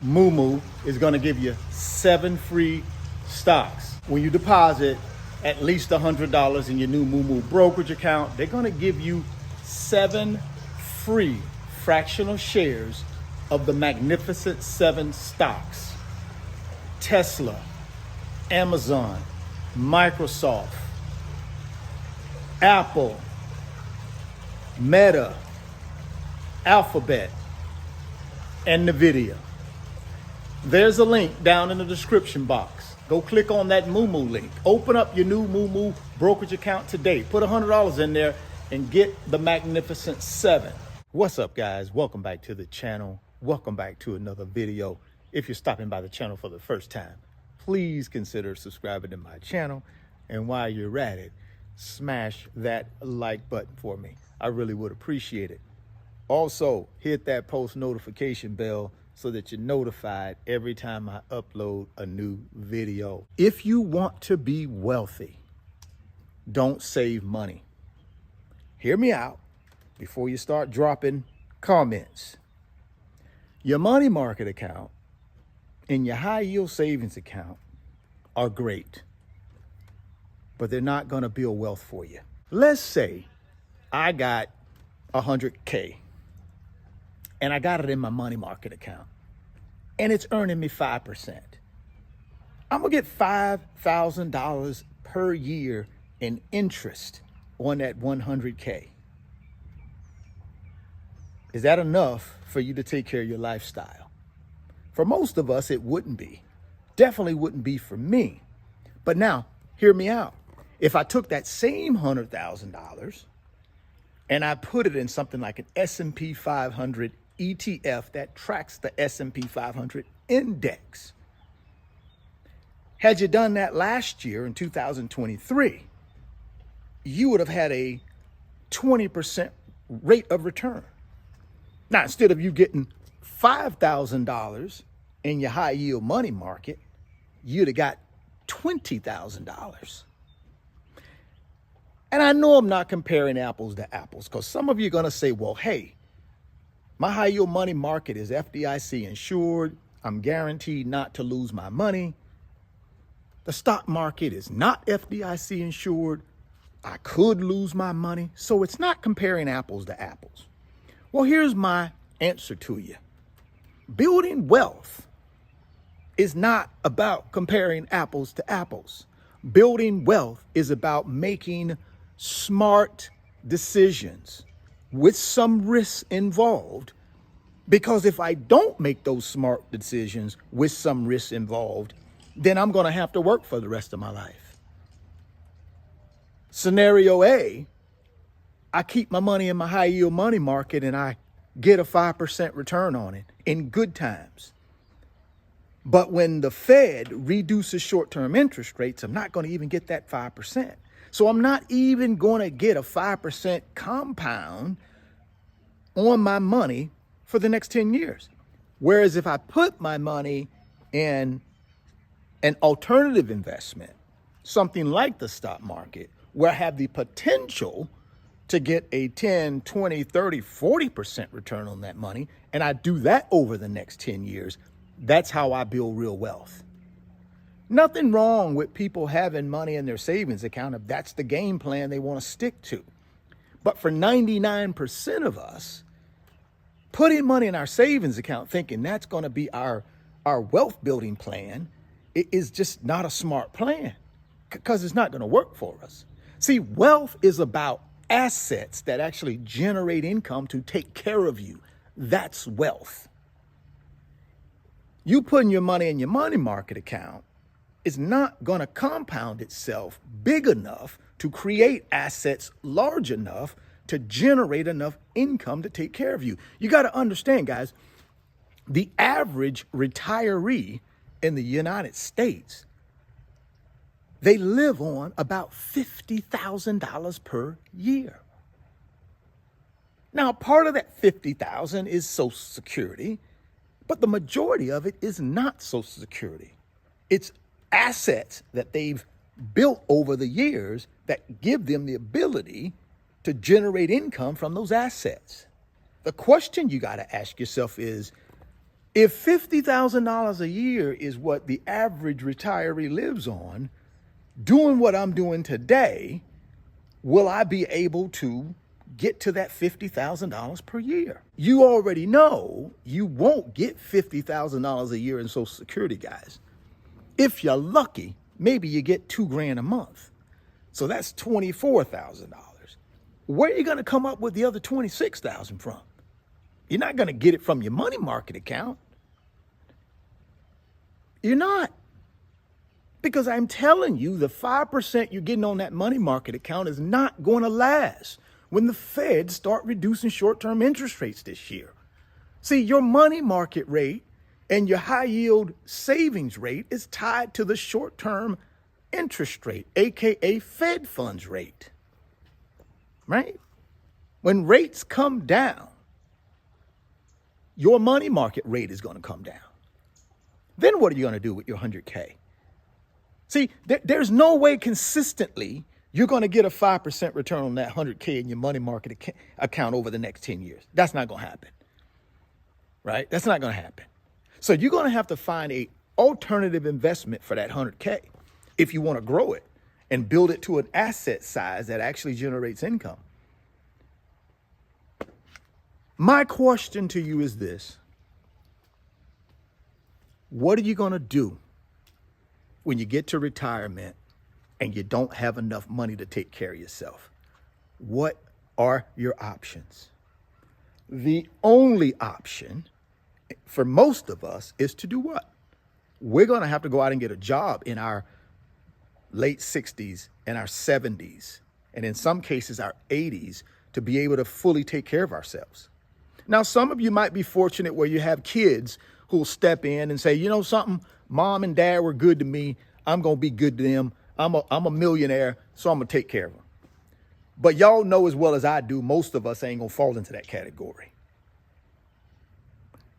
Moomoo is going to give you 7 free stocks. When you deposit at least $100 in your new Moomoo brokerage account, they're going to give you 7 free fractional shares of the Magnificent 7 stocks. Tesla, Amazon, Microsoft, Apple, Meta, Alphabet, and NVIDIA. There's a link down in the description box. Go click on that Moomoo link. Open up your new Moomoo brokerage account today. Put $100 in there and get the Magnificent 7. What's up, guys? Welcome back to the channel. Welcome back to another video. If you're stopping by the channel for the first time, please consider subscribing to my channel. And while you're at it, smash that like button for me. I really would appreciate it. Also, hit that post notification bell so that you're notified every time I upload a new video. If you want to be wealthy, don't save money. Hear me out before you start dropping comments. Your money market account and your high yield savings account are great, but they're not going to build wealth for you. Let's say I got 100K and I got it in my money market account and it's earning me 5%. I'm gonna get $5,000 per year in interest on that 100K. Is that enough for you to take care of your lifestyle? For most of us, it wouldn't be. Definitely wouldn't be for me. But now, hear me out. If I took that same $100,000 and I put it in something like an S&P 500 ETF that tracks the S&P 500 index. Had you done that last year in 2023, you would have had a 20% rate of return. Now, instead of you getting $5,000 in your high yield money market, you'd have got $20,000. And I know I'm not comparing apples to apples because some of you are going to say, well, hey, my high yield money market is FDIC insured. I'm guaranteed not to lose my money. The stock market is not FDIC insured. I could lose my money. So it's not comparing apples to apples. Well, here's my answer to you. Building wealth is not about comparing apples to apples. Building wealth is about making smart decisions with some risks involved, because if I don't make those smart decisions with some risks involved, then I'm going to have to work for the rest of my life. Scenario A, I keep my money in my high yield money market and I get a 5% return on it in good times. But when the Fed reduces short-term interest rates, I'm not going to even get that 5%. So I'm not even going to get a 5% compound on my money for the next 10 years. Whereas if I put my money in an alternative investment, something like the stock market, where I have the potential to get a 10, 20, 30, 40% return on that money, and I do that over the next 10 years, that's how I build real wealth. Nothing wrong with people having money in their savings account if that's the game plan they want to stick to. But for 99% of us, putting money in our savings account thinking that's going to be our wealth building plan is just not a smart plan, because it's not going to work for us. See, wealth is about assets that actually generate income to take care of you. That's wealth. You putting your money in your money market account is not going to compound itself big enough to create assets large enough to generate enough income to take care of you. You got to understand, guys, the average retiree in the United States, they live on about $50,000 per year. Now, part of that $50,000 is Social Security, but the majority of it is not Social Security. It's assets that they've built over the years that give them the ability to generate income from those assets. The question you got to ask yourself is, If $50,000 a year is what the average retiree lives on, doing what I'm doing today, will I be able to get to that $50,000 per year? You already know you won't get $50,000 a year in Social Security, guys. If you're lucky, maybe you get $2,000 a month. So that's $24,000. Where are you going to come up with the other $26,000 from? You're not going to get it from your money market account. You're not. Because I'm telling you, the 5% you're getting on that money market account is not going to last when the Fed start reducing short-term interest rates this year. See, your money market rate and your high yield savings rate is tied to the short-term interest rate, aka Fed funds rate, right? When rates come down, your money market rate is going to come down. Then what are you going to do with your 100K? See, there's no way consistently you're going to get a 5% return on that 100K in your money market account over the next 10 years. That's not going to happen, right? That's not going to happen. So you're going to have to find a alternative investment for that 100K if you want to grow it and build it to an asset size that actually generates income. My question to you is this: what are you going to do when you get to retirement and you don't have enough money to take care of yourself? What are your options? The only option for most of us is to do what? We're going to have to go out and get a job in our late 60s and our 70s, and in some cases our 80s, to be able to fully take care of ourselves. Now, some of you might be fortunate where you have kids who will step in and say, you know something, mom and dad were good to me. I'm going to be good to them. I'm a millionaire, so I'm going to take care of them. But y'all know as well as I do, most of us ain't going to fall into that category.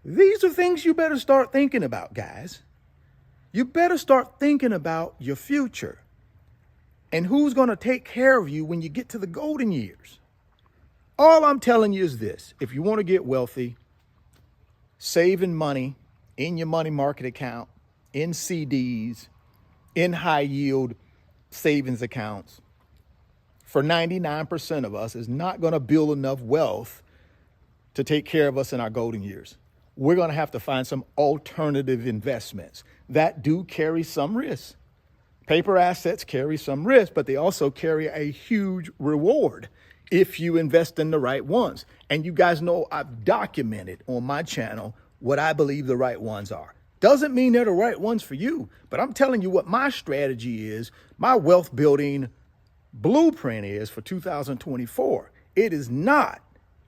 These are things you better start thinking about, guys. You better start thinking about your future and who's going to take care of you when you get to the golden years. All I'm telling you is this: if you want to get wealthy, saving money in your money market account, in CDs, in high yield savings accounts, for 99% of us is not going to build enough wealth to take care of us in our golden years. We're going to have to find some alternative investments that do carry some risk. Paper assets carry some risk, but they also carry a huge reward if you invest in the right ones. And you guys know I've documented on my channel what I believe the right ones are. Doesn't mean they're the right ones for you, but I'm telling you what my strategy is, my wealth building blueprint is for 2024. It is not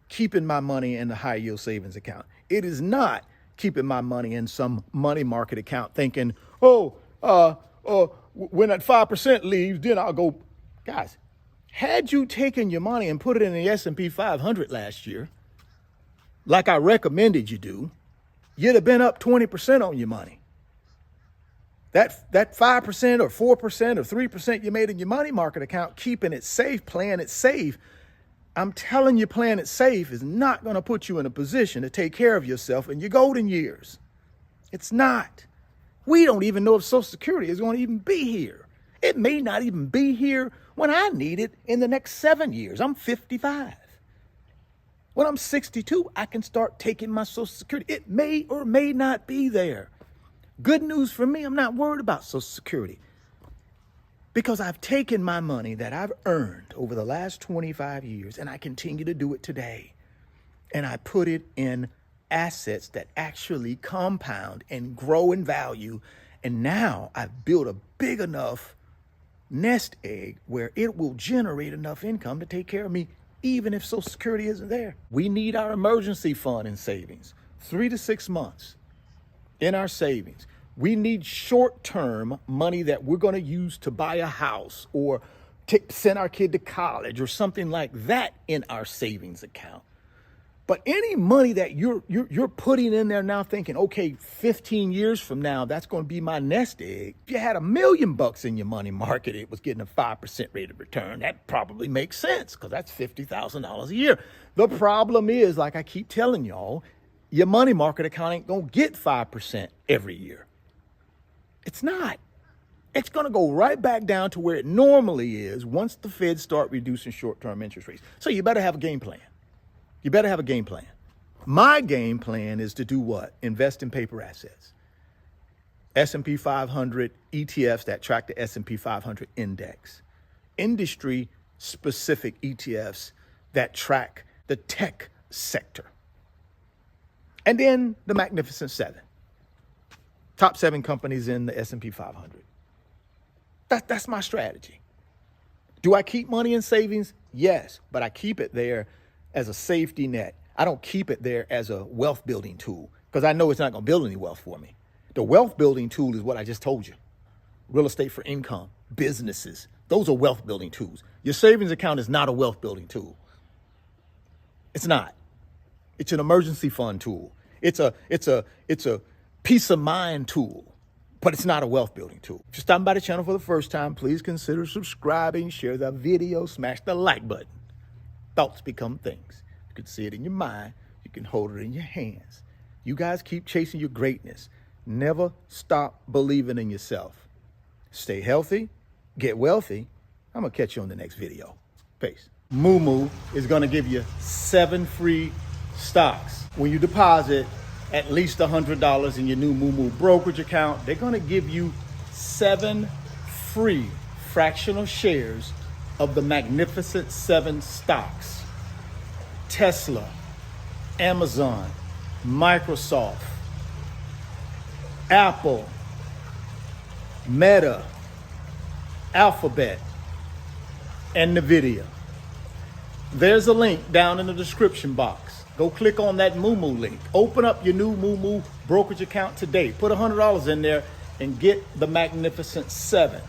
keeping my money in the high yield savings account. It is not keeping my money in some money market account thinking, when that 5% leaves, then I'll go. Guys, had you taken your money and put it in the S&P 500 last year, like I recommended you do, you'd have been up 20% on your money. That 5% or 4% or 3% you made in your money market account, keeping it safe, playing it safe, I'm telling you, playing it safe is not going to put you in a position to take care of yourself in your golden years. It's not. We don't even know if Social Security is going to even be here. It may not even be here when I need it in the next 7 years. I'm 55. When I'm 62, I can start taking my Social Security. It may or may not be there. Good news for me, I'm not worried about Social Security because I've taken my money that I've earned over the last 25 years, and I continue to do it today, and I put it in assets that actually compound and grow in value. And now I've built a big enough nest egg where it will generate enough income to take care of me even if Social Security isn't there. We need our emergency fund and savings, 3 to 6 months in our savings. We need short-term money that we're going to use to buy a house or send our kid to college or something like that in our savings account. But any money that you're putting in there now thinking, okay, 15 years from now, that's going to be my nest egg. If you had $1 million in your money market, it was getting a 5% rate of return. That probably makes sense because that's $50,000 a year. The problem is, like I keep telling y'all, Your money market account ain't going to get 5% every year. It's not. It's going to go right back down to where it normally is once the Fed start reducing short-term interest rates. So you better have a game plan. You better have a game plan. My game plan is to do what? Invest in paper assets. S&P 500 ETFs that track the S&P 500 index. Industry-specific ETFs that track the tech sector. And then the Magnificent Seven. Top 7 companies in the S&P 500. That's my strategy. Do I keep money in savings? Yes, but I keep it there as a safety net. I don't keep it there as a wealth building tool because I know it's not going to build any wealth for me. The wealth building tool is what I just told you. Real estate for income, businesses. Those are wealth building tools. Your savings account is not a wealth building tool. It's not. It's an emergency fund tool. It's a peace of mind tool. But it's not a wealth building tool. If you're stopping by the channel for the first time, please consider subscribing, share the video, smash the like button. Thoughts become things. You can see it in your mind. You can hold it in your hands. You guys keep chasing your greatness. Never stop believing in yourself. Stay healthy, get wealthy. I'm going to catch you on the next video. Peace. Moo is going to give you 7 free stocks. When you deposit at least $100 in your new Moo brokerage account, they're going to give you 7 free fractional shares of the Magnificent 7 stocks. Tesla, Amazon, Microsoft, Apple, Meta, Alphabet, and NVIDIA. There's a link down in the description box. Go click on that Moo link. Open up your new Moo brokerage account today. Put $100 in there and get the Magnificent 7.